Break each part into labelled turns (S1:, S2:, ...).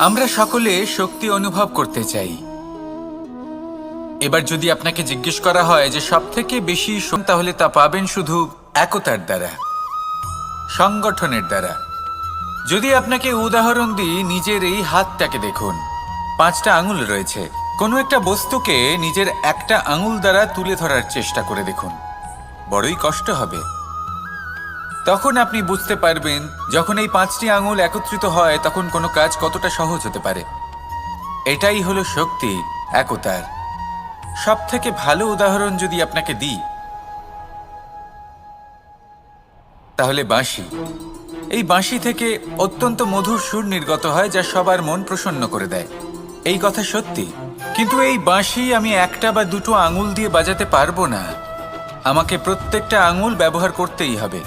S1: আমরা সকলে শক্তি অনুভব করতে চাই। এবার যদি আপনাকে জিজ্ঞেস করা হয় যে সবথেকে বেশি শক্তি, তাহলে তা পাবেন শুধু একতার দ্বারা, সংগঠনের দ্বারা। যদি আপনাকে উদাহরণ দিই, নিজের এই হাতটাকে দেখুন, 5টা আঙুল রয়েছে। কোনো একটা বস্তুকে নিজের একটা আঙুল দ্বারা তুলে ধরার চেষ্টা করে দেখুন, বড়ই কষ্ট হবে। তখন আপনি বুঝতে পারবেন যখন এই 5টি আঙুল একত্রিত হয় তখন কোনো কাজ কতটা সহজ হতে পারে। এটাই হলো শক্তি, একতার। সব থেকে ভালো উদাহরণ যদি আপনাকে দিই, তাহলে বাঁশি। এই বাঁশি থেকে অত্যন্ত মধুর সুর নির্গত হয় যা সবার মন প্রসন্ন করে দেয়। এই কথা সত্যি, কিন্তু এই বাঁশি আমি একটা বা দুটো আঙুল দিয়ে বাজাতে পারবো না। আমাকে প্রত্যেকটা আঙুল ব্যবহার করতেই হবে,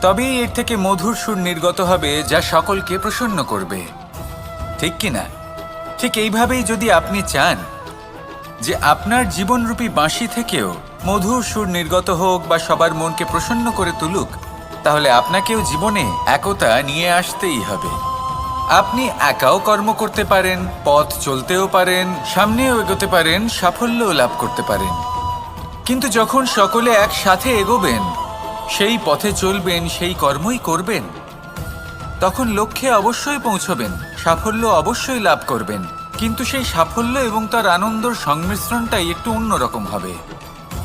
S1: তবেই এর থেকে মধুর সুর নির্গত হবে যা সকলকে প্রসন্ন করবে, ঠিক কি না? ঠিক এইভাবেই যদি আপনি চান যে আপনার জীবনরূপী বাঁশি থেকেও মধুর সুর নির্গত হোক বা সবার মনকে প্রসন্ন করে তুলুক, তাহলে আপনাকেও জীবনে একতা নিয়ে আসতেই হবে। আপনি একাও কর্ম করতে পারেন, পথ চলতেও পারেন, সামনেও এগোতে পারেন, সাফল্যও লাভ করতে পারেন। কিন্তু যখন সকলে একসাথে এগোবেন, সেই পথে চলবেন, সেই কর্মই করবেন, তখন লক্ষ্যে অবশ্যই পৌঁছবেন, সাফল্য অবশ্যই লাভ করবেন। কিন্তু সেই সাফল্য এবং তার আনন্দর সংমিশ্রণটাই একটু অন্যরকম হবে।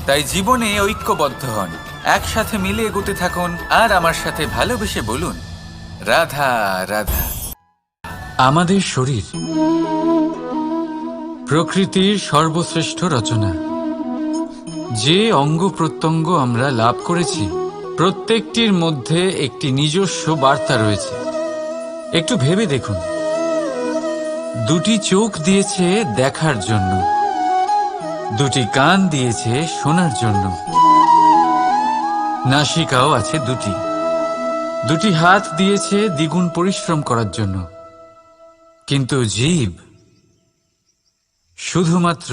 S1: তাই জীবনে ঐক্যবদ্ধ হন, একসাথে মিলে এগোতে থাকুন, আর আমার সাথে ভালোবেসে বলুন, রাধা রাধা।
S2: আমাদের শরীর প্রকৃতির সর্বশ্রেষ্ঠ রচনা। যে অঙ্গ প্রত্যঙ্গ আমরা লাভ করেছি, প্রত্যেকটির মধ্যে একটি নিজস্ব বার্তা রয়েছে। একটু ভেবে দেখুন, দুটি চোখ দিয়েছে দেখার জন্য, দুটি কান দিয়েছে শোনার জন্য, নাসিকাও আছে দুটি, দুটি হাত দিয়েছে দ্বিগুণ পরিশ্রম করার জন্য। কিন্তু জীব শুধুমাত্র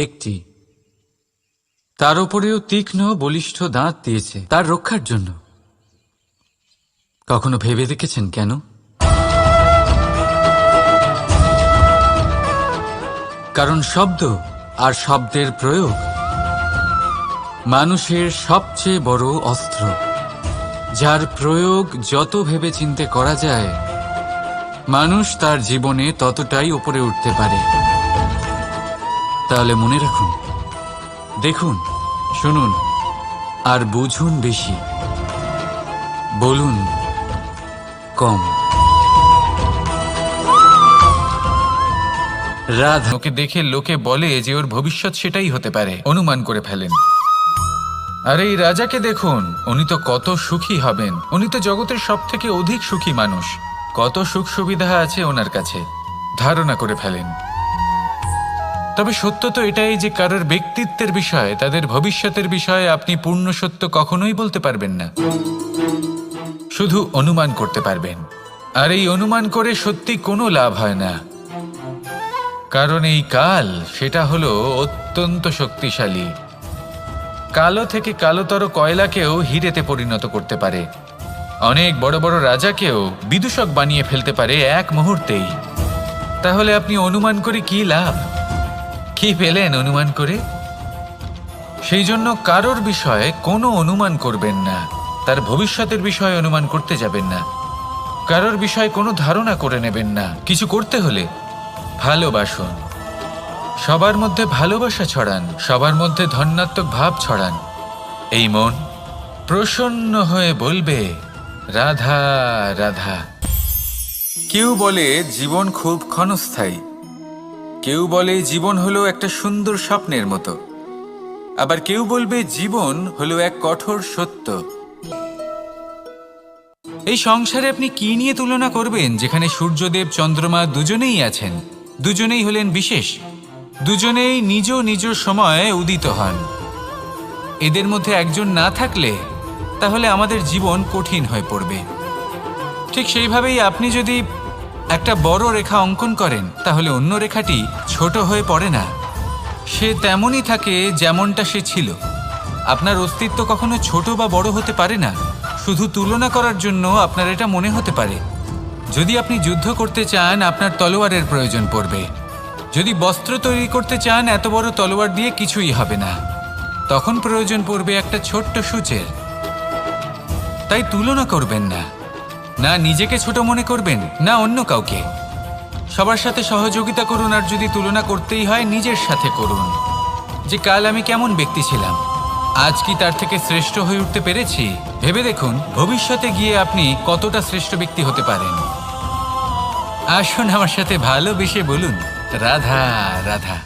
S2: একটি, তার উপরেও তীক্ষ্ণ বলিষ্ঠ দাঁত দিয়েছে তার রক্ষার জন্য। কখনো ভেবে দেখেছেন কেন? কারণ শব্দ আর শব্দের প্রয়োগ মানুষের সবচেয়ে বড় অস্ত্র, যার প্রয়োগ যত ভেবেচিন্তে করা যায়, মানুষ তার জীবনে ততটাই উপরে উঠতে পারে। তাহলে মনে রাখুন, দেখুন, শুনুন আর বুঝুন বেশি, বলুন কম। রাধা।
S1: ওকে দেখে লোকে বলে যে ওর ভবিষ্যৎ সেটাই হতে পারে, অনুমান করে ফেলেন। আর এই রাজাকে দেখুন, উনি তো কত সুখী হবেন, উনি তো জগতের সব থেকে অধিক সুখী মানুষ। কত সুখ সুবিধা আছে ওনার কাছে, ধারণা করে ফেলেন। তবে সত্য তো এটাই যে কারোর ব্যক্তিত্বের বিষয়ে, তাদের ভবিষ্যতের বিষয়ে আপনি পূর্ণ সত্য কখনোই বলতে পারবেন না, শুধু অনুমান করতে পারবেন। আর এই অনুমান করে সত্যি কোনো লাভ হয় না, কারণ এই কাল সেটা হলো অত্যন্ত শক্তিশালী। কালো থেকে কালোতর কয়লাকেও হিরেতে পরিণত করতে পারে, অনেক বড় বড় রাজাকেও বিদূষক বানিয়ে ফেলতে পারে এক মুহূর্তেই। তাহলে আপনি অনুমান করে কি লাভ? কি পেলেন অনুমান করে? সেই জন্য কারোর বিষয়ে কোনো অনুমান করবেন না, তার ভবিষ্যতের বিষয়ে অনুমান করতে যাবেন না, কারোর বিষয়ে কোনো ধারণা করে নেবেন না। কিছু করতে হলে ভালোবাসুন, সবার মধ্যে ভালোবাসা ছড়ান, সবার মধ্যে ধন্যাত্মক ভাব ছড়ান। এই মন প্রসন্ন হয়ে বলবে, রাধা রাধা। কেউ বলে জীবন খুব ক্ষণস্থায়ী, কেউ বলে জীবন হলো একটা সুন্দর স্বপ্নের মতো, আবার কেউ বলবে জীবন হলো এক কঠোর সত্য। এই সংসারে আপনি কি নিয়ে তুলনা করবেন, যেখানে সূর্যদেব চন্দ্রমা দুজনেই আছেন, দুজনেই হলেন বিশেষ, দুজনেই নিজ নিজ সময়ে উদিত হন। এদের মধ্যে একজন না থাকলে তাহলে আমাদের জীবন কঠিন হয়ে পড়বে। ঠিক সেইভাবেই আপনি যদি একটা বড় রেখা অঙ্কন করেন, তাহলে অন্য রেখাটি ছোট হয়ে পড়ে না, সে তেমনই থাকে যেমনটা সে ছিল। আপনার অস্তিত্ব কখনো ছোট বা বড় হতে পারে না, শুধু তুলনা করার জন্য আপনার এটা মনে হতে পারে যদি আপনি যুদ্ধ করতে চান আপনার তলোয়ারের প্রয়োজন পড়বে। যদি বস্ত্র তৈরি করতে চান এত বড় তলোয়ার দিয়ে কিছুই হবে না, তখন প্রয়োজন পড়বে একটা ছোট্ট সূচের। তাই তুলনা করবেন না, না নিজেকে ছোট মনে করবেন না অন্য কাউকে। সবার সাথে সহযোগিতা করুন, আর যদি তুলনা করতেই হয় নিজের সাথে করুন, যে কাল আমি কেমন ব্যক্তি ছিলাম, আজ কি তার থেকে শ্রেষ্ঠ হয়ে উঠতে পেরেছি। ভেবে দেখুন ভবিষ্যতে গিয়ে আপনি কতটা শ্রেষ্ঠ ব্যক্তি হতে পারেন। আসুন আমার সাথে ভালোবেসে বলুন রাধা রাধা।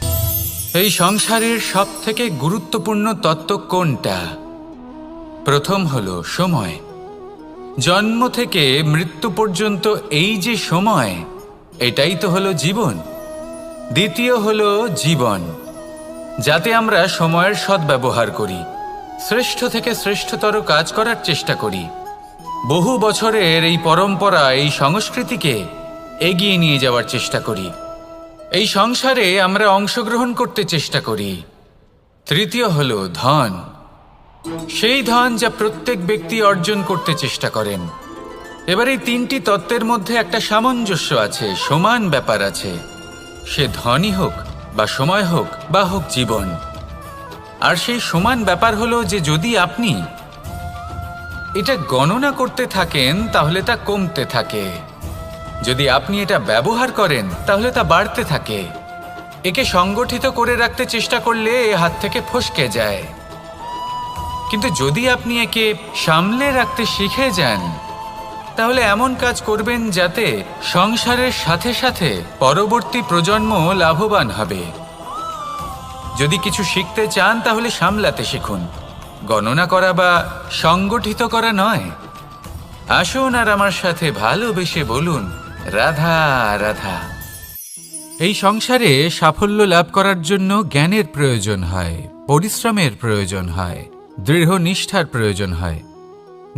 S1: এই সংসারের সব থেকে গুরুত্বপূর্ণ তত্ত্ব কোনটা? প্রথম হলো সময়। জন্ম থেকে মৃত্যু পর্যন্ত এই যে সময়, এটাই তো হলো জীবন। দ্বিতীয় হলো জীবন, যাতে আমরা সময়ের সদ্ব্যবহার করি, শ্রেষ্ঠ থেকে শ্রেষ্ঠতর কাজ করার চেষ্টা করি। বহু বছরের এই পরম্পরা, এই সংস্কৃতিকে এগিয়ে নিয়ে যাওয়ার চেষ্টা করি। এই সংসারে আমরা অংশগ্রহণ করতে চেষ্টা করি। তৃতীয় হলো ধন, সেই ধন যা প্রত্যেক ব্যক্তি অর্জন করতে চেষ্টা করেন। এবার এই তিনটি তত্ত্বের মধ্যে একটা সামঞ্জস্য আছে, সমান ব্যাপার আছে। সে ধনই হোক বা সময় হোক বা হোক জীবন। আর সেই সমান ব্যাপার হলো যে যদি আপনি এটা গণনা করতে থাকেন তাহলে তা কমতে থাকে, যদি আপনি এটা ব্যবহার করেন তাহলে তা বাড়তে থাকে। একে সংগঠিত করে রাখতে চেষ্টা করলে এ হাত থেকে ফসকে যায়, কিন্তু যদি আপনি একে সামলে রাখতে শিখে যান তাহলে এমন কাজ করবেন যাতে সংসারের সাথে সাথে পরবর্তী প্রজন্ম লাভবান হবে। যদি কিছু শিখতে চান তাহলে সামলাতে শিখুন, গণনা করা বা সংগঠিত করা নয়। আসুন আর আমার সাথে ভালোবেসে বলুন রাধা রাধা। এই সংসারে সাফল্য লাভ করার জন্য জ্ঞানের প্রয়োজন হয়, পরিশ্রমের প্রয়োজন হয়, দৃঢ় নিষ্ঠার প্রয়োজন হয়,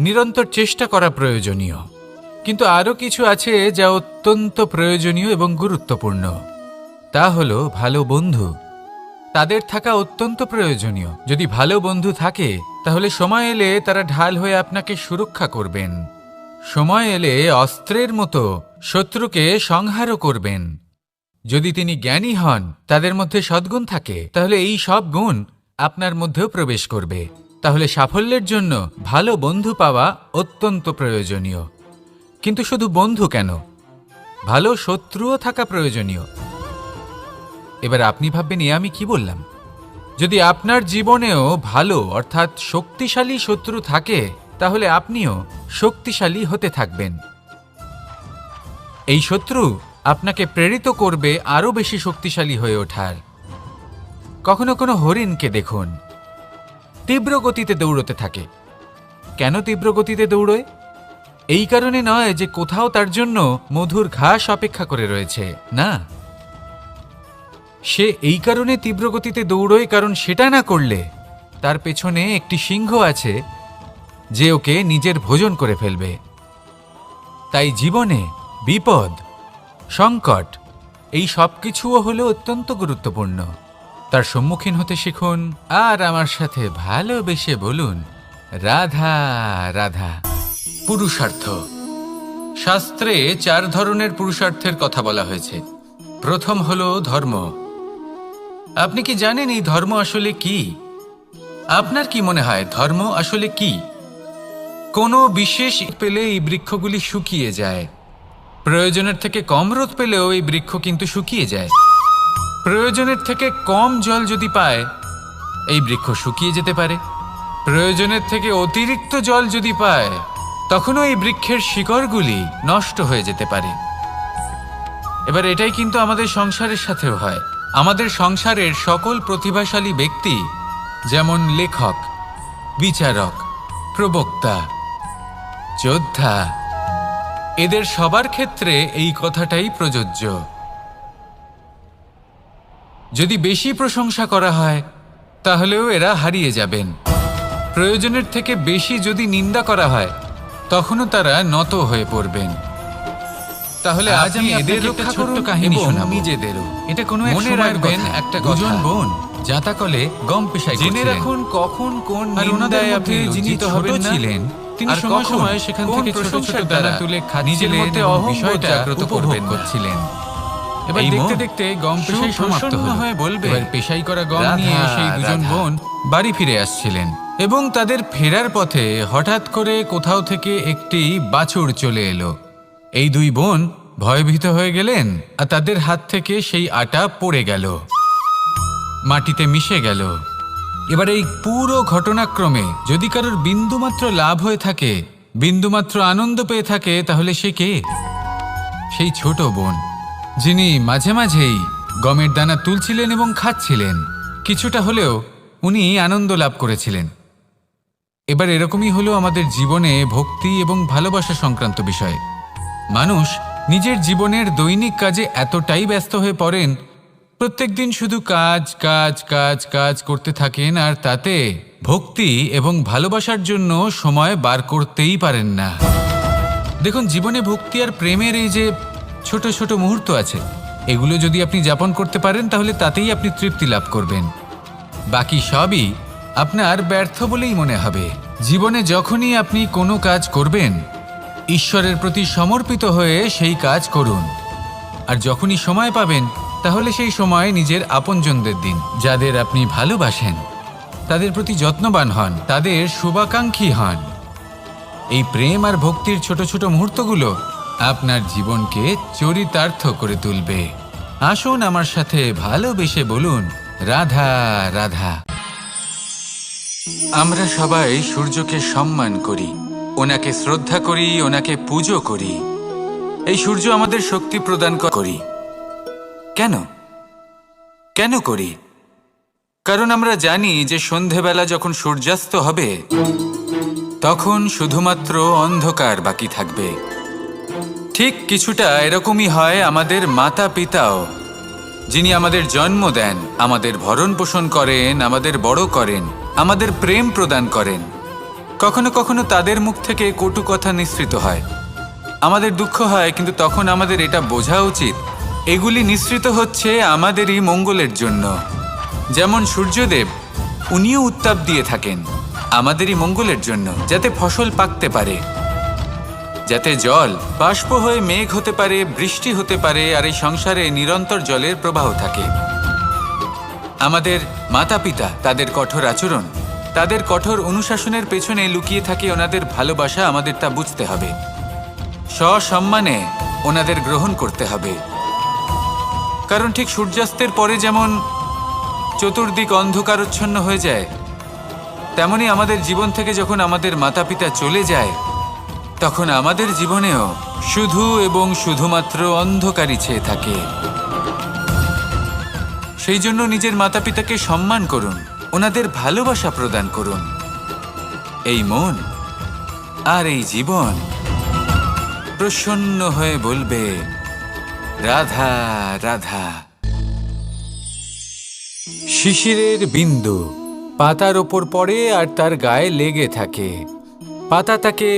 S1: নিরন্তর চেষ্টা করা প্রয়োজনীয়। কিন্তু আরও কিছু আছে যা অত্যন্ত প্রয়োজনীয় এবং গুরুত্বপূর্ণ। তা হলো ভালো বন্ধু। তাদের থাকা অত্যন্ত প্রয়োজনীয়। যদি ভালো বন্ধু থাকে তাহলে সময় এলে তারা ঢাল হয়ে আপনাকে সুরক্ষা করবেন। সময় এলে অস্ত্রের মতো শত্রুকে সংহারও করবেন। যদি তিনি জ্ঞানী হন, তাদের মধ্যে সদ্গুণ থাকে, তাহলে এই সব গুণ আপনার মধ্যেও প্রবেশ করবে। তাহলে সাফল্যের জন্য ভালো বন্ধু পাওয়া অত্যন্ত প্রয়োজনীয়। কিন্তু শুধু বন্ধু কেন, ভালো শত্রুও থাকা প্রয়োজনীয়। এবার আপনি ভাববেন, আমি কি বললাম? যদি আপনার জীবনেও ভালো অর্থাৎ শক্তিশালী শত্রু থাকে তাহলে আপনিও শক্তিশালী হতে থাকবেন। এই শত্রু আপনাকে প্রেরিত করবে আরও বেশি শক্তিশালী হয়ে ওঠার। কখনো কোনো হরিণকে দেখুন, তীব্র গতিতে দৌড়তে থাকে। কেন তীব্র গতিতে দৌড়য়? এই কারণে নয় যে কোথাও তার জন্য মধুর ঘাস অপেক্ষা করে রয়েছে, না। সে এই কারণে তীব্র গতিতে দৌড়য় কারণ সেটা না করলে তার পেছনে একটি সিংহ আছে যে ওকে নিজের ভোজন করে ফেলবে। তাই জীবনে বিপদ, সংকট, এই সব কিছুও হলো অত্যন্ত গুরুত্বপূর্ণ। তার সম্মুখীন হতে শিখুন আর আমার সাথে ভালোবেসে বলুন রাধা রাধা। পুরুষার্থ। শাস্ত্রে 4 ধরনের পুরুষার্থের কথা বলা হয়েছে। প্রথম হলো ধর্ম। আপনি কি জানেন এই ধর্ম আসলে কি? আপনার কি মনে হয় ধর্ম আসলে কি? কোনো বিশেষ পেলে এই বৃক্ষগুলি শুকিয়ে যায়। প্রয়োজনের থেকে কম রোদ পেলেও এই বৃক্ষ কিন্তু শুকিয়ে যায়। প্রয়োজনের থেকে কম জল যদি পায় এই বৃক্ষ শুকিয়ে যেতে পারে। প্রয়োজনের থেকে অতিরিক্ত জল যদি পায় তখনও এই বৃক্ষের শিকড়গুলি নষ্ট হয়ে যেতে পারে। এবার এটাই কিন্তু আমাদের সংসারের সাথেও হয়। আমাদের সংসারের সকল প্রতিভাশালী ব্যক্তি, যেমন লেখক, বিচারক, প্রবক্তা, যোদ্ধা, এদের সবার ক্ষেত্রে এই কথাটাই প্রযোজ্য। যদি বেশি প্রশংসা করা হয় তাহলেও এরা হারিয়ে যাবেন। প্রয়োজনের থেকে বেশি যদি নিন্দা করা হয় তখনও তারা নত হয়ে পড়বেন। তাহলে আজ আমি এদের একটা ছোট্ট কাহিনী শোনাবো, নিজেদেরও। এটা কোনো মনে রাখবেন, একটা দুজন বোন যাতাকলে গম পেশাই করছিলেন। জেনে রাখুন কখন কোন নিন্দায় আপনি লজ্জিত হবেন না, তিনি সময় সময় সেখান থেকে ছোট ছোট দানা তুলে নিজের মধ্যে বিষয়টা জাগ্রত করবেন করছিলেন। এবার দেখতে দেখতে গম পেশাই সমাপ্ত হয়ে বলবে, এবার পেশাই করা গম নিয়ে সেই দুজন বোন বাড়ি ফিরে আসছিলেন এবং তাদের ফেরার পথে হঠাৎ করে কোথাও থেকে একটি বাছুর চলে এলো। এই দুই বোন ভয়ভীত হয়ে গেলেন আর তাদের হাত থেকে সেই আটা পড়ে গেল, মাটিতে মিশে গেল। এবার এই পুরো ঘটনাক্রমে যদি কারোর বিন্দুমাত্র লাভ হয়ে থাকে, বিন্দুমাত্র আনন্দ পেয়ে থাকে, তাহলে সে কে? সেই ছোট বোন, যিনি মাঝে মাঝেই গমের দানা তুলছিলেন এবং খাচ্ছিলেন। কিছুটা হলেও উনি আনন্দ লাভ করেছিলেন। এবার এরকমই হলো আমাদের জীবনে ভক্তি এবং ভালোবাসা সংক্রান্ত বিষয়। মানুষ নিজের জীবনের দৈনিক কাজে এতটাই ব্যস্ত হয়ে পড়েন, প্রত্যেক দিন শুধু কাজ কাজ কাজ কাজ করতে থাকেন, আর তাতে ভক্তি এবং ভালোবাসার জন্য সময় বার করতেই পারেন না। দেখুন, জীবনে ভক্তি আর প্রেমের এই যে ছোট ছোট মুহূর্ত আছে, এগুলো যদি আপনি যাপন করতে পারেন তাহলে তাতেই আপনি তৃপ্তি লাভ করবেন। বাকি সবই আপনার ব্যর্থ বলেই মনে হবে। জীবনে যখনই আপনি কোনো কাজ করবেন, ঈশ্বরের প্রতি সমর্পিত হয়ে সেই কাজ করুন। আর যখনই সময় পাবেন, তাহলে সেই সময় নিজের আপনজনদের দিন, যাদের আপনি ভালোবাসেন, তাদের প্রতি যত্নবান হন, তাদের শুভাকাঙ্ক্ষী হন। এই প্রেম আর ভক্তির ছোট ছোট মুহূর্তগুলো আপনার জীবনকে চরিতার্থ করে তুলবে। আসুন আমার সাথে ভালোবেসে বলুন, রাধা রাধা। আমরা সবাই সূর্যকে সম্মান করি, ওনাকে শ্রদ্ধা করি, ওনাকে পুজো করি। এই সূর্য আমাদের শক্তি প্রদান করি। কেন কেন করি? কারণ আমরা জানি যে সন্ধেবেলা যখন সূর্যাস্ত হবে, তখন শুধুমাত্র অন্ধকার বাকি থাকবে। ঠিক কিছুটা এরকমই হয় আমাদের মাতা পিতাও, যিনি আমাদের জন্ম দেন, আমাদের ভরণ পোষণ করেন, আমাদের বড় করেন, আমাদের প্রেম প্রদান করেন। কখনো কখনো তাদের মুখ থেকে কটু কথা নিঃসৃত হয়, আমাদের দুঃখ হয়, কিন্তু তখন আমাদের এটা বোঝা উচিত এগুলি নিঃসৃত হচ্ছে আমাদেরই মঙ্গলের জন্য। যেমন সূর্যদেব, উনিও উত্তাপ দিয়ে থাকেন আমাদেরই মঙ্গলের জন্য, যাতে ফসল পাকতে পারে, যাতে জল বাষ্প হয়ে মেঘ হতে পারে, বৃষ্টি হতে পারে, আর এই সংসারে নিরন্তর জলের প্রবাহ থাকে। আমাদের মাতা পিতা, তাদের কঠোর আচরণ, তাদের কঠোর অনুশাসনের পেছনে লুকিয়ে থাকে ওনাদের ভালোবাসা। আমাদের তা বুঝতে হবে, সসম্মানে ওনাদের গ্রহণ করতে হবে। কারণ ঠিক সূর্যাস্তের পরে যেমন চতুর্দিক অন্ধকারচ্ছন্ন হয়ে যায়, তেমনি আমাদের জীবন থেকে যখন আমাদের মাতা পিতা চলে যায়, তখন আমাদের জীবনেও শুধু এবং শুধুমাত্র অন্ধকারই ছেয়ে থাকে। সেই জন্য নিজের মাতা পিতাকে সম্মান করুন, ওনাদের ভালোবাসা প্রদান করুন। এই মন আর এই জীবন প্রসন্ন হয়ে বলবে, রাধা রাধা। শিশিরের বিন্দু পাতার ওপর পড়ে আর তার গায়ে লেগে থাকে। পাতা তাকে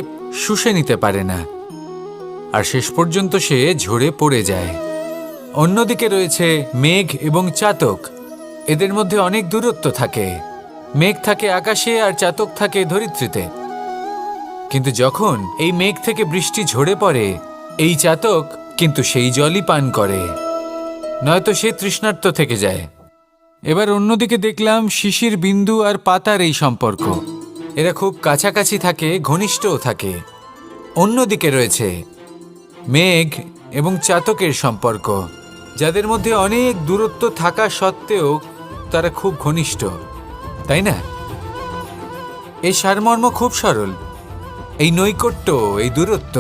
S1: শুষে নিতে পারে না, আর শেষ পর্যন্ত সে ঝরে পড়ে যায়। অন্যদিকে রয়েছে মেঘ এবং চাতক। এদের মধ্যে অনেক দূরত্ব থাকে। মেঘ থাকে আকাশে আর চাতক থাকে ধরিত্রীতে। কিন্তু যখন এই মেঘ থেকে বৃষ্টি ঝরে পড়ে, এই চাতক কিন্তু সেই জলই পান করে, নয়তো সে তৃষ্ণার্ত থেকে যায়। এবার অন্যদিকে দেখলাম শিশির বিন্দু আর পাতার এই সম্পর্ক। এরা খুব কাছাকাছি থাকে, ঘনিষ্ঠও থাকে। অন্যদিকে রয়েছে মেঘ এবং চাতকের সম্পর্ক, যাদের মধ্যে অনেক দূরত্ব থাকা সত্ত্বেও তারা খুব ঘনিষ্ঠ, তাই না? এই সারমর্ম খুব সরল। এই নৈকট্য, এই দূরত্ব,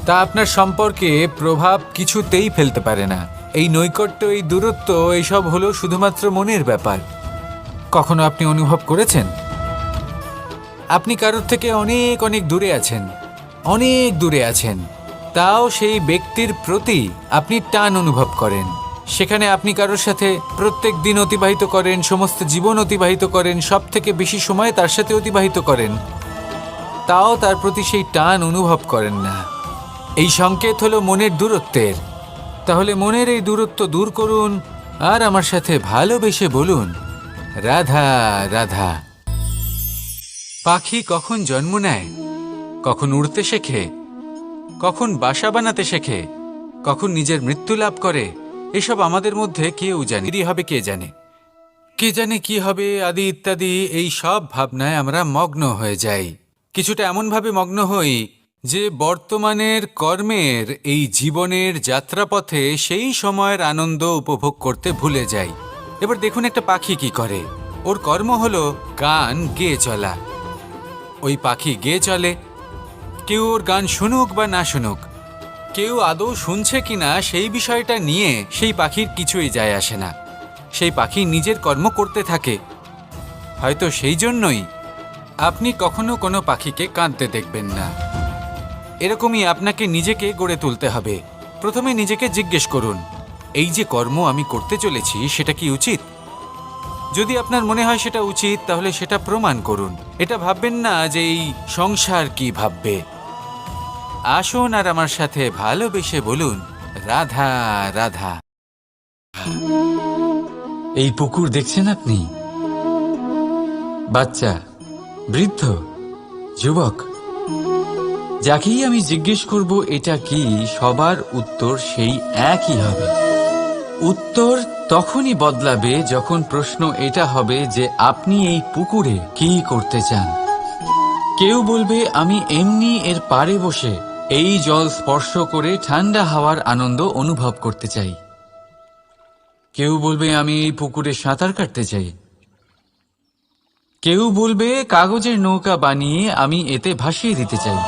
S1: তা আপনার সম্পর্কে প্রভাব কিছুতেই ফেলতে পারে না। এই নৈকট্য, এই দূরত্ব, এইসব হলো শুধুমাত্র মনের ব্যাপার। কখনো আপনি অনুভব করেছেন আপনি কারোর থেকে অনেক অনেক দূরে আছেন, অনেক দূরে আছেন, তাও সেই ব্যক্তির প্রতি আপনি টান অনুভব করেন। সেখানে আপনি কারোর সাথে প্রত্যেক দিন অতিবাহিত করেন, সমস্ত জীবন অতিবাহিত করেন, সব থেকে বেশি সময় তার সাথে অতিবাহিত করেন, তাও তার প্রতি সেই টান অনুভব করেন না। এই সংকেত হলো মনের দূরত্বের। তাহলে মনের এই দূরত্ব দূর করুন আর আমার সাথে ভালোবেসে বলুন, রাধা রাধা।
S2: পাখি কখন জন্ম নেয়, কখন উড়তে শেখে, কখন বাসা বানাতে শেখে, কখন নিজের মৃত্যু লাভ করে, এসব আমাদের মধ্যে কেউ জানে হবে, কে জানে কি হবে আদি ইত্যাদি। এই সব ভাবনায় আমরা মগ্ন হয়ে যাই। কিছুটা এমনভাবে মগ্ন হই যে বর্তমানের কর্মের এই জীবনের যাত্রাপথে সেই সময়ের আনন্দ উপভোগ করতে ভুলে যাই। এবার দেখুন একটা পাখি কি করে। ওর কর্ম হলো গান গেয়ে চলা। ওই পাখি গেয়ে চলে, কেউ ওর গান শুনুক বা না শুনুক, কেউ আদৌ শুনছে কিনা সেই বিষয়টা নিয়ে সেই পাখির কিছুই যায় আসে না। সেই পাখি নিজের কর্ম করতে থাকে। হয়তো সেই জন্যই আপনি কখনো কোনো পাখিকে কাঁদতে দেখবেন না। এরকমই আপনাকে নিজেকে গড়ে তুলতে হবে। প্রথমে নিজেকে জিজ্ঞেস করুন, এই যে কর্ম আমি করতে চলেছি সেটা কি উচিত? যদি আপনার মনে হয় সেটা উচিত, তাহলে সেটা প্রমাণ করুন। এটা ভাববেন না যে এই সংসার কি ভাববে। আসুন আর আমার সাথে ভালোবেসে বলুন, রাধা রাধা। এই পুকুর দেখছেন আপনি? বাচ্চা, বৃদ্ধ, যুবক, যাকেই আমি জিজ্ঞেস করব এটা কি, সবার উত্তর সেই একই হবে। উত্তর তখনই বদলাবে যখন প্রশ্ন এটা হবে যে আপনি এই পুকুরে কি করতে চান। কেউ বলবে আমি এমনি এর পাড়ে বসে এই জল স্পর্শ করে ঠান্ডা হাওয়ার আনন্দ অনুভব করতে চাই। কেউ বলবে আমি এই পুকুরে সাঁতার কাটতে চাই। কেউ বলবে কাগজের নৌকা বানিয়ে আমি এতে ভাসিয়ে দিতে চাই।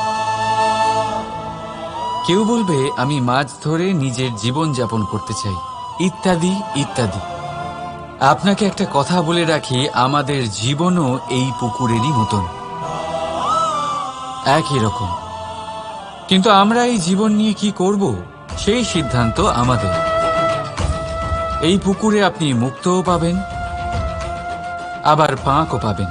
S2: কেউ বলবে আমি মাছ ধরে নিজের জীবন যাপন করতে চাই, ইত্যাদি ইত্যাদি। আপনাকে একটা কথা বলে রাখি, আমাদের জীবনও এই পুকুরেরই মতন, একই রকম। কিন্তু আমরা এই জীবন নিয়ে কি করব সেই সিদ্ধান্ত আমাদের। এই পুকুরে আপনি মুক্তও পাবেন, আবার পাঁকও পাবেন।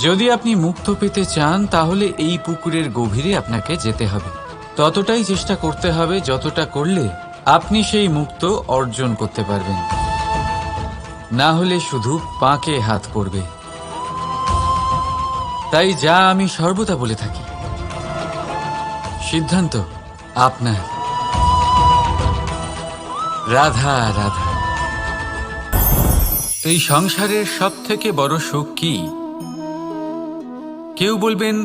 S2: যদি আপনি মুক্ত পেতে চান তাহলে এই পুকুরের গভীরে আপনাকে যেতে হবে। ততটাই চেষ্টা করতে হবে যতটা করলে আপনি সেই মুক্ত অর্জন করতে পারবেন। না হলে শুধু পাঁকে হাত পড়বে। তাই যা আমি সর্বদা বলে থাকি, সিদ্ধান্ত আপনার। রাধা রাধা।
S1: এই সংসারের সবথেকে বড় সুখ কি? কেউ বলবেন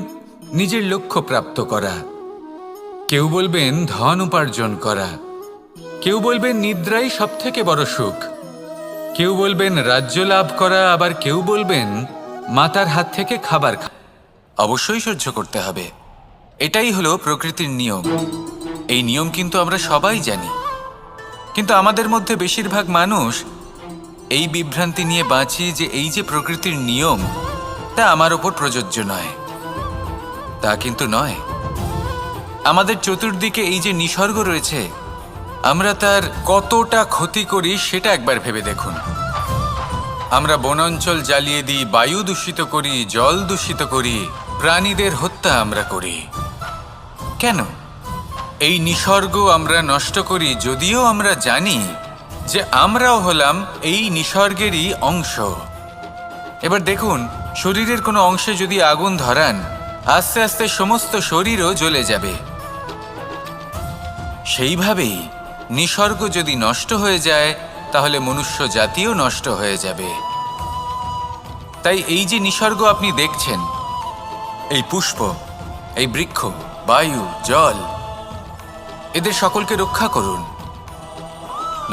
S1: নিজের লক্ষ্য প্রাপ্ত করা, কেউ বলবেন ধন উপার্জন করা, কেউ বলবেন নিদ্রাই সবথেকে বড় সুখ, কেউ বলবেন রাজ্য লাভ করা, আবার কেউ বলবেন মাতার হাত থেকে খাবার খাওয়া। অবশ্যই সহ্য করতে হবে, এটাই হলো প্রকৃতির নিয়ম। এই নিয়ম কিন্তু আমরা সবাই জানি, কিন্তু আমাদের মধ্যে বেশিরভাগ মানুষ এই বিভ্রান্তি নিয়ে বাঁচি যে এই যে প্রকৃতির নিয়ম তা আমার ওপর প্রযোজ্য নয়। তা কিন্তু নয়। আমাদের চতুর্দিকে এই যে নিসর্গ রয়েছে, আমরা তার কতটা ক্ষতি করি সেটা একবার ভেবে দেখুন। আমরা বনাঞ্চল জ্বালিয়ে দিই, বায়ু দূষিত করি, জল দূষিত করি, প্রাণীদের হত্যা আমরা করি। কেন? এই নিসর্গ আমরা নষ্ট করি, যদিও আমরা জানি যে আমরাও হলাম এই নিসর্গেরই অংশ। এবার দেখুন, শরীরের কোনো অংশে যদি আগুন ধরান, আস্তে আস্তে সমস্ত শরীরও জ্বলে যাবে। সেইভাবেই নিসর্গ যদি নষ্ট হয়ে যায়, তাহলে মনুষ্য জাতিও নষ্ট হয়ে যাবে। তাই এই যে নিসর্গ আপনি দেখছেন, এই পুষ্প, এই বৃক্ষ, বায়ু, জল, এদের সকলকে রক্ষা করুন,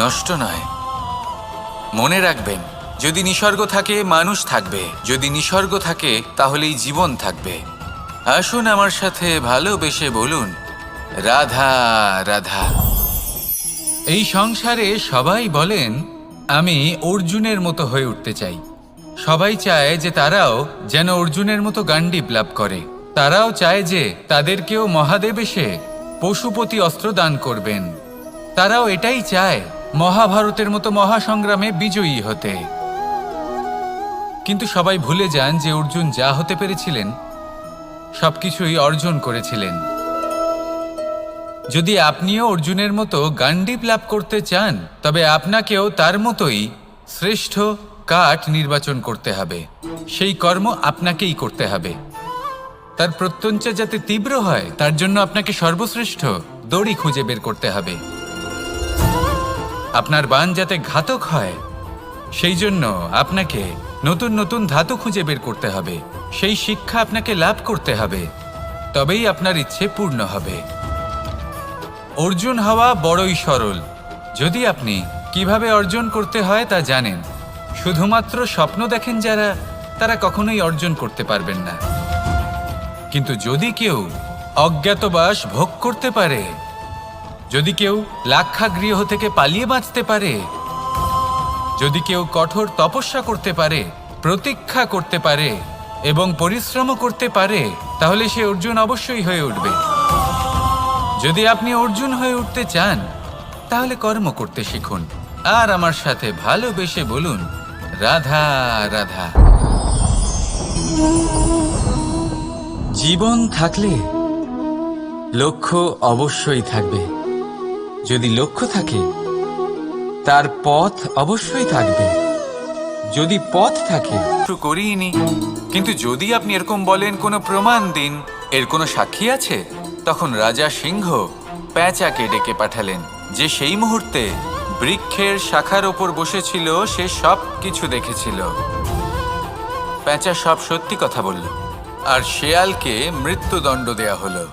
S1: নষ্ট নয়। মনে রাখবেন, যদি নিসর্গ থাকে মানুষ থাকবে, যদি নিসর্গ থাকে তাহলেই জীবন থাকবে। আসুন আমার সাথে ভালোবেসে বলুন, রাধা রাধা। এই সংসারে সবাই বলেন আমি অর্জুনের মতো হয়ে উঠতে চাই। সবাই চায় যে তারাও যেন অর্জুনের মতো গান্ডীব লাভ করে। তারাও চায় যে তাদেরকেও মহাদেব এসে পশুপতি অস্ত্র দান করবেন। তারাও এটাই চায় মহাভারতের মতো মহাসংগ্রামে বিজয়ী হতে। কিন্তু সবাই ভুলে যান যে অর্জুন যা হতে পেরেছিলেন সবকিছুই অর্জন করেছিলেন। যদি আপনিও অর্জুনের মতো গান্ডীব লাভ করতে চান, তবে আপনাকেও তার মতোই শ্রেষ্ঠ কাঠ নির্বাচন করতে হবে। সেই কর্ম আপনাকেই করতে হবে। তার প্রত্যঞ্চা যাতে তীব্র হয় তার জন্য আপনাকে সর্বশ্রেষ্ঠ দড়ি খুঁজে বের করতে হবে। আপনার বাণ যাতে ঘাতক হয় সেই জন্য আপনাকে নতুন নতুন ধাতু খুঁজে বের করতে হবে। সেই শিক্ষা আপনাকে লাভ করতে হবে, তবেই আপনার ইচ্ছে পূর্ণ হবে। অর্জুন হওয়া বড়ই সরল, যদি আপনি কিভাবে অর্জন করতে হয় তা জানেন। শুধুমাত্র স্বপ্ন দেখেন যারা, তারা কখনোই অর্জন করতে পারবেন না। কিন্তু যদি কেউ অজ্ঞাতবাস ভোগ করতে পারে, যদি কেউ লাক্ষাগৃহ থেকে পালিয়ে বাঁচতে পারে, যদি কেউ কঠোর তপস্যা করতে পারে, প্রতীক্ষা করতে পারে এবং পরিশ্রম করতে পারে, তাহলে সে অর্জুন অবশ্যই হয়ে উঠবে। যদি আপনি অর্জুন হয়ে উঠতে চান তাহলে কর্ম করতে শিখুন আর আমার সাথে ভালোবেসে বলুন, রাধা রাধা।
S2: জীবন থাকলে লক্ষ্য অবশ্যই থাকবে। যদি লক্ষ্য থাকে তার পথ অবশ্যই থাকবে। যদি পথ থাকে,
S1: শুরু করিনি, কিন্তু যদি আপনি এরকম বলেন কোনো প্রমাণ দিন, এর কোনো সাক্ষী আছে, তখন রাজা সিংহ প্যাঁচাকে ডেকে পাঠালেন, যে সেই মুহূর্তে বৃক্ষের শাখার ওপর বসেছিল, সে সব কিছু দেখেছিল। প্যাঁচা সব সত্যি কথা বলল আর শেয়ালকে মৃত্যুদণ্ড দেয়া হলো।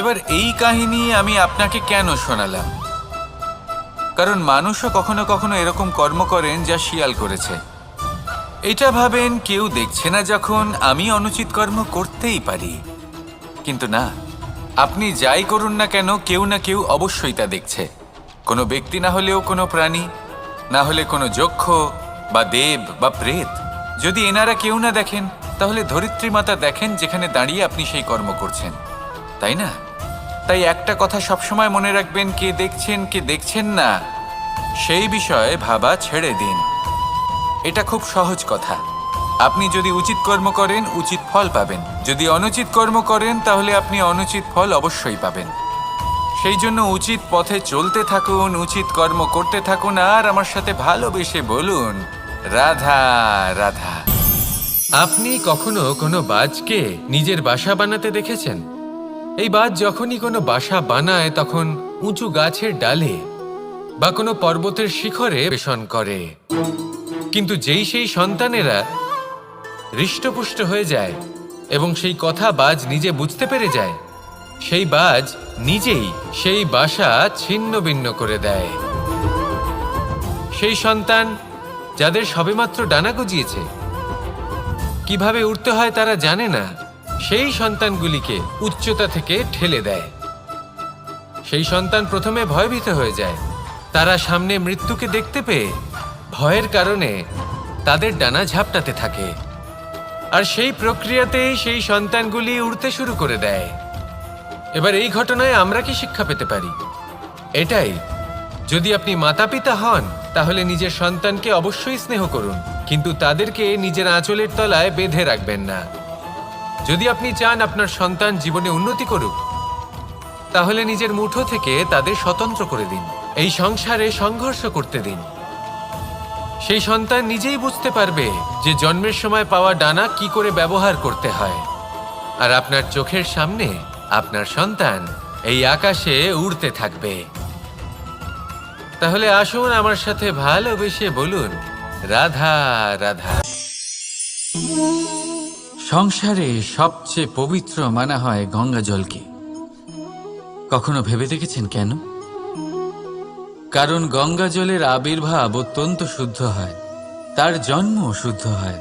S1: এবার এই কাহিনী আমি আপনাকে কেন শোনালাম? কারণ মানুষও কখনো কখনো এরকম কর্ম করেন যা শিয়াল করেছে। এটা ভাবেন কেউ দেখছে না, যখন আমি অনুচিত কর্ম করতেই পারি। কিন্তু না, আপনি যাই করুন না কেন, কেউ না কেউ অবশ্যই তা দেখছে। কোনো ব্যক্তি না হলেও কোনো প্রাণী, না হলে কোনো যক্ষ বা দেব বা প্রেত। যদি এনারা কেউ না দেখেন, তাহলে ধরিত্রী মাতা দেখেন, যেখানে দাঁড়িয়ে আপনি সেই কর্ম করছেন, তাই না? তাই একটা কথা সবসময় মনে রাখবেন, কে দেখছেন কে দেখছেন না সেই বিষয়ে ভাবা ছেড়ে দিন। এটা খুব সহজ কথা। আপনি যদি উচিত কর্ম করেন উচিত ফল পাবেন, যদি অনুচিত কর্ম করেন তাহলে আপনি অনুচিত ফল অবশ্যই পাবেন। সেই জন্য উচিত পথে চলতে থাকুন, উচিত কর্ম করতে থাকুন আর আমার সাথে ভালোবেসে বলুন, রাধা রাধা। আপনি কখনো কোনো বাজকে নিজের বাসা বানাতে দেখেছেন? এই বাজ যখনই কোনো বাসা বানায় তখন উঁচু গাছের ডালে বা কোনো পর্বতের শিখরে বেশন করে। কিন্তু যেই সেই সন্তানেরা হৃষ্টপুষ্ট হয়ে যায় এবং সেই কথা বাজ নিজে বুঝতে পেরে যায়, সেই বাজ নিজেই সেই বাসা ছিন্ন ভিন্ন করে দেয়। সেই সন্তান যাদের সবেমাত্র ডানা গজিয়েছে, কিভাবে উঠতে হয় তারা জানে না, সেই সন্তানগুলিকে উচ্চতা থেকে ঠেলে দেয়। সেই সন্তান প্রথমে ভয়ভীত হয়ে যায়। তারা সামনে মৃত্যুকে দেখতে পেয়ে ভয়ের কারণে তাদের ডানা ঝাপটাতে থাকে, আর সেই প্রক্রিয়াতেই সেই সন্তানগুলি উড়তে শুরু করে দেয়। এবার এই ঘটনায় আমরা কি শিক্ষা পেতে পারি? এটাই, যদি আপনি মাতা পিতা হন তাহলে নিজের সন্তানকে অবশ্যই স্নেহ করুন, কিন্তু তাদেরকে নিজের আঁচলের তলায় বেঁধে রাখবেন না। যদি আপনি চান আপনার সন্তান জীবনে উন্নতি করুক, তাহলে নিজের মুঠো থেকে তাদের স্বতন্ত্র করে দিন। এই সংসারে সংঘর্ষ করতে দিন। সেই সন্তান নিজেই বুঝতে পারবে যে জন্মের সময় পাওয়া ডানা কি করে ব্যবহার করতে হয়। আর আপনার চোখের সামনে আপনার সন্তান এই আকাশে উড়তে থাকবে। তাহলে আসুন আমার সাথে ভালোবেসে বলুন, রাধা রাধা।
S2: সংসারে সবচেয়ে পবিত্র মানা হয় গঙ্গা জলকে। কখনো ভেবে দেখেছেন কেন? কারণ গঙ্গা জলের আবির্ভাব অত্যন্ত শুদ্ধ হয়, তার জন্ম শুদ্ধ হয়,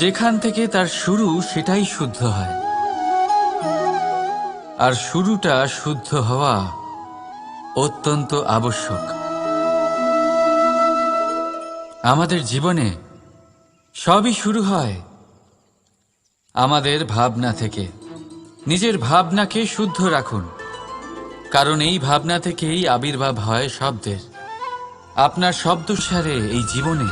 S2: যেখান থেকে তার শুরু সেটাই শুদ্ধ হয়। আর শুরুটা শুদ্ধ হওয়া অত্যন্ত আবশ্যক। আমাদের জীবনে সবই শুরু হয় আমাদের ভাবনা থেকে। নিজের ভাবনাকে শুদ্ধ রাখুন, কারণ এই ভাবনা থেকেই আবির্ভাব হয় শব্দের। আপনার শব্দসারে এই জীবনে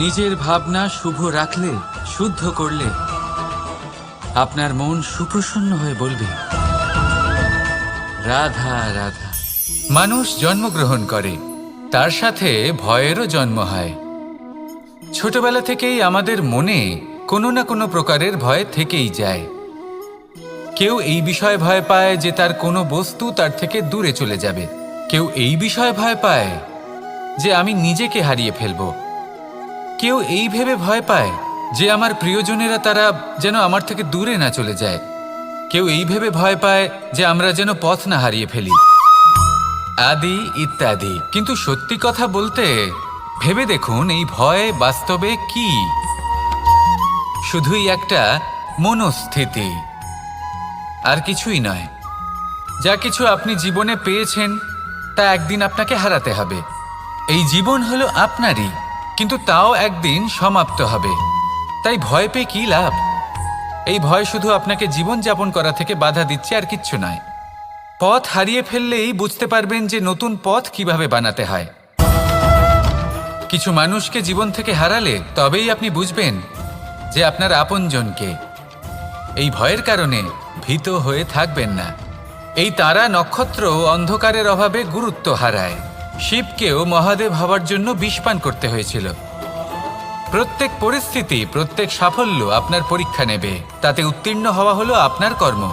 S2: নিজের ভাবনা শুভ রাখলে, শুদ্ধ করলে, আপনার মন সুপ্রসন্ন হয়ে বলবে, রাধা রাধা।
S1: মানুষ জন্মগ্রহণ করে, তার সাথে ভয়েরও জন্ম হয়। ছোটবেলা থেকেই আমাদের মনে কোনো না কোনো প্রকারের ভয় থেকেই যায়। কেউ এই বিষয়ে ভয় পায় যে তার কোনো বস্তু তার থেকে দূরে চলে যাবে। কেউ এই বিষয়ে ভয় পায় যে আমি নিজেকে হারিয়ে ফেলব। কেউ এই ভেবে ভয় পায় যে আমার প্রিয়জনেরা তারা যেন আমার থেকে দূরে না চলে যায়। কেউ এই ভেবে ভয় পায় যে আমরা যেন পথ না হারিয়ে ফেলি, আদি ইত্যাদি। কিন্তু সত্যি কথা বলতে ভেবে দেখুন, এই ভয় বাস্তবে কি? শুধুই একটা মনস্থিতি, আর কিছুই নয়। যা কিছু আপনি জীবনে পেয়েছেন তা একদিন আপনাকে হারাতে হবে। এই জীবন হলো আপনারই, কিন্তু তাও একদিন সমাপ্ত হবে। তাই ভয় পেয়ে কি লাভ? এই ভয় শুধু আপনাকে জীবনযাপন করা থেকে বাধা দিচ্ছে, আর কিচ্ছু নয়। পথ হারিয়ে ফেললেই বুঝতে পারবেন যে নতুন পথ কিভাবে বানাতে হয়। কিছু মানুষকে জীবন থেকে হারালে তবেই আপনি বুঝবেন যে আপনার আপনজনকে। এই ভয়ের কারণে ভীত হয়ে থাকবেন না। এই তারা নক্ষত্র অন্ধকারের অভাবে গুরুত্ব হারায়। শিবকেও মহাদেব হওয়ার জন্য বিষপান করতে হয়েছিল। প্রত্যেক পরিস্থিতি, প্রত্যেক সাফল্য আপনার পরীক্ষা নেবে। তাতে উত্তীর্ণ হওয়া হলো আপনার কর্ম।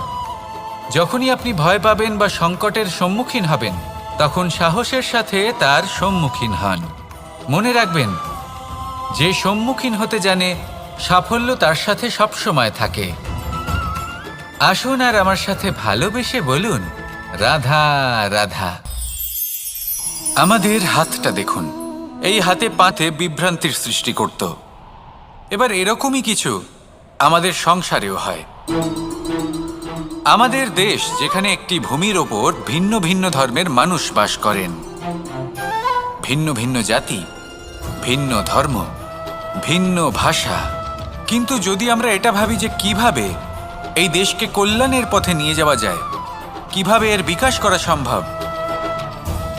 S1: যখনই আপনি ভয় পাবেন বা সংকটের সম্মুখীন হবেন, তখন সাহসের সাথে তার সম্মুখীন হন। মনে রাখবেন, যে সম্মুখীন হতে জানে সাফল্য তার সাথে সবসময় থাকে। আসুন আর আমার সাথে ভালোবেসে বলুন, রাধা রাধা। আমাদের হাতটা দেখুন, এই হাতে পাতে বিভ্রান্তির সৃষ্টি করত। এবার এরকমই কিছু আমাদের সংসারেও হয়। আমাদের দেশ, যেখানে একটি ভূমির ওপর ভিন্ন ভিন্ন ধর্মের মানুষ বাস করেন, ভিন্ন ভিন্ন জাতি, ভিন্ন ধর্ম, ভিন্ন ভাষা। কিন্তু যদি আমরা এটা ভাবি যে কিভাবে এই দেশকে কল্যাণের পথে নিয়ে যাওয়া যায়, কিভাবে এর বিকাশ করা সম্ভব,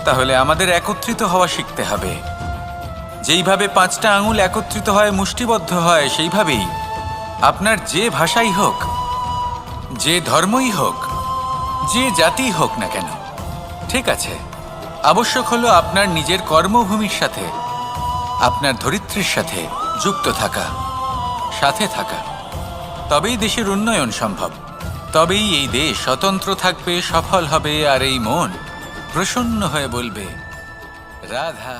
S1: তাহলে আমাদের একত্রিত হওয়া শিখতে হবে। যেইভাবে 5টা আঙুল একত্রিত হয়, মুষ্টিবদ্ধ হয়, সেইভাবেই আপনার যে ভাষাই হোক, যে ধর্মই হোক, যে জাতি হোক না কেন, ঠিক আছে, আবশ্যক হলো আপনার নিজের কর্মভূমির সাথে, আপনার ধরিত্রীর সাথে যুক্ত থাকা, সাথে থাকা। তবেই দেশের উন্নয়ন সম্ভব। তবেই এই দেশ স্বতন্ত্র থাকবে, সফল হবে, আর এই মন প্রসন্ন হয়ে বলবে, রাধা।